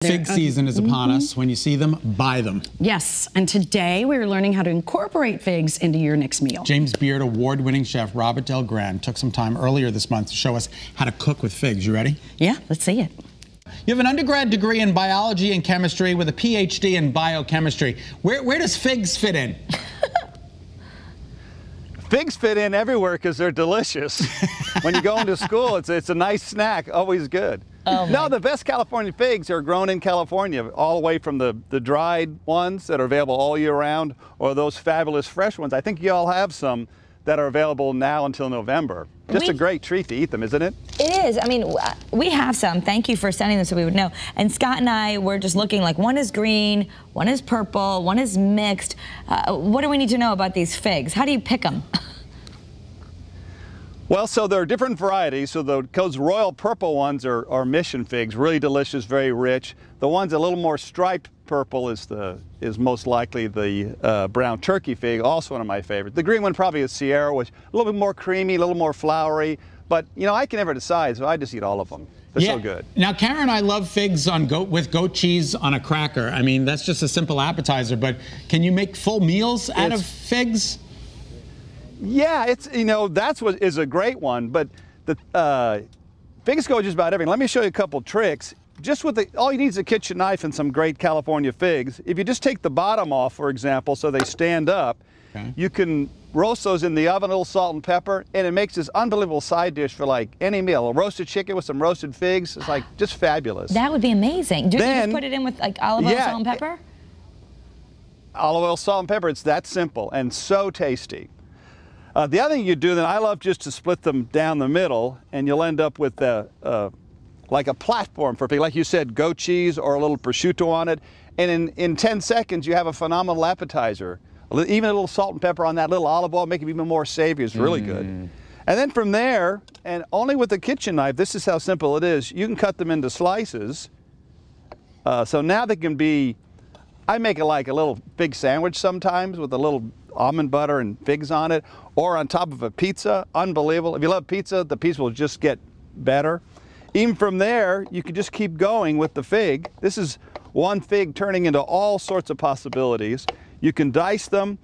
Fig season is upon us. When you see them, buy them. Yes, and today we're learning how to incorporate figs into your next meal. James Beard award-winning chef Robert Del Grande took some time earlier this month to show us how to cook with figs. You ready? Yeah, let's see it. You have an undergrad degree in biology and chemistry with a PhD in biochemistry. Where does figs fit in? Figs fit in everywhere because they're delicious. When you go into school, it's a nice snack, always good. Oh no, the best California figs are grown in California, all the way from the dried ones that are available all year round, or those fabulous fresh ones. I think you all have some that are available now until November. Just a great treat to eat them, isn't it? It is. I mean, we have some. Thank you for sending them so we would know. And Scott and I were just looking, like, one is green, one is purple, one is mixed. What do we need to know about these figs? How do you pick them? Well, so there are different varieties. So those royal purple ones are mission figs, really delicious, very rich. The ones a little more striped purple is most likely the brown turkey fig, also one of my favorites. The green one probably is Sierra, which a little bit more creamy, a little more flowery. But, you know, I can never decide, so I just eat all of them. They're so good. Now, Karen and I love figs with goat cheese on a cracker. I mean, that's just a simple appetizer, but can you make full meals out of figs? Yeah, that's what is a great one, but the figs go just about everything. Let me show you a couple tricks. Just with all you need is a kitchen knife and some great California figs. If you just take the bottom off, for example, so they stand up, you can roast those in the oven, a little salt and pepper, and it makes this unbelievable side dish for like any meal. A roasted chicken with some roasted figs, it's like just fabulous. That would be amazing. Do you just put it in with like olive oil, salt and pepper? Olive oil, salt and pepper, it's that simple and so tasty. The other thing you do, then I love just to split them down the middle, and you'll end up with like a platform for fig, like you said, goat cheese or a little prosciutto on it. And in 10 seconds, you have a phenomenal appetizer. Even a little salt and pepper on that, little olive oil, make it even more savory. It's really good. And then from there, and only with a kitchen knife, this is how simple it is, you can cut them into slices. So now they can be, I make it like a little fig sandwich sometimes with a little almond butter and figs on it, or on top of a pizza. Unbelievable. If you love pizza, the pizza will just get better. Even from there, you can just keep going with the fig. This is one fig turning into all sorts of possibilities. You can dice them,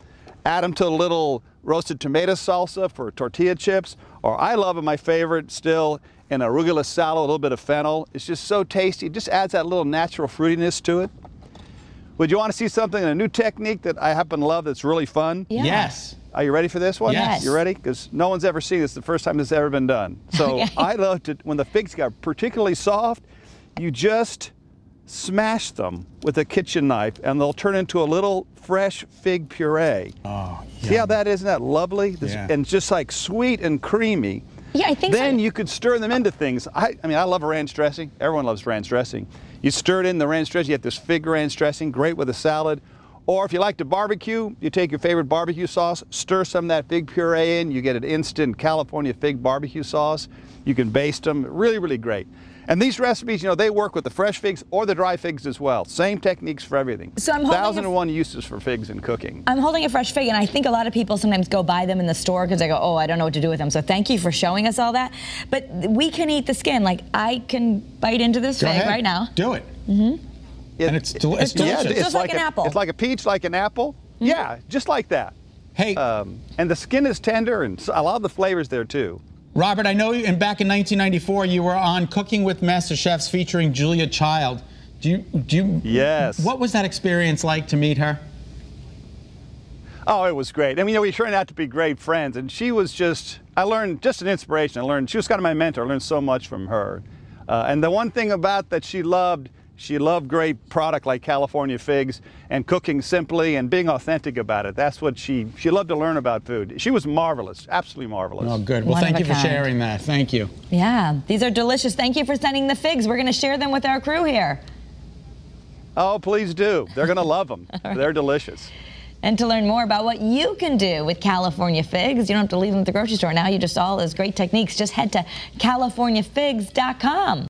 add them to a little roasted tomato salsa for tortilla chips, or I love it, my favorite still, an arugula salad, a little bit of fennel. It's just so tasty. It just adds that little natural fruitiness to it. Would you want to see something, a new technique that I happen to love that's really fun? Yeah. Yes. Are you ready for this one? Yes. You ready? Because no one's ever seen this. The first time this has ever been done. So I love to, when the figs got particularly soft, you just smash them with a kitchen knife and they'll turn into a little fresh fig puree. Oh, see how that is? Isn't that lovely? And just like sweet and creamy. Yeah, I think so. Then you could stir them into things. I mean, I love a ranch dressing. Everyone loves ranch dressing. You stir it in the ranch dressing, you get this fig ranch dressing, great with a salad. Or if you like to barbecue, you take your favorite barbecue sauce, stir some of that fig puree in, you get an instant California fig barbecue sauce. You can baste them, really, really great. And these recipes, you know, they work with the fresh figs or the dry figs as well. Same techniques for everything. So I'm holding 1,001 uses for figs in cooking. I'm holding a fresh fig, and I think a lot of people sometimes go buy them in the store because they go, oh, I don't know what to do with them. So thank you for showing us all that. But we can eat the skin. Like, I can bite into this fig right now. Do it. Mm-hmm. And it's delicious. Yeah, it's like an apple. It's like a peach, like an apple. Mm-hmm. Yeah, just like that. Hey. And the skin is tender, and a lot of the flavors there, too. Robert, I know back in 1994 you were on Cooking with Master Chefs featuring Julia Child. Yes. What was that experience like to meet her? Oh, it was great. I mean, you know, we turned out to be great friends, and she was just, I learned just an inspiration. She was kind of my mentor. I learned so much from her. And the one thing about that she loved great product like California figs and cooking simply and being authentic about it. That's what she loved to learn about food. She was marvelous, absolutely marvelous. Oh, good. Well, thank you for sharing that. Thank you. Yeah, these are delicious. Thank you for sending the figs. We're going to share them with our crew here. Oh, please do. They're going to love them. They're delicious. And to learn more about what you can do with California figs, you don't have to leave them at the grocery store now. You just all those great techniques. Just head to CaliforniaFigs.com.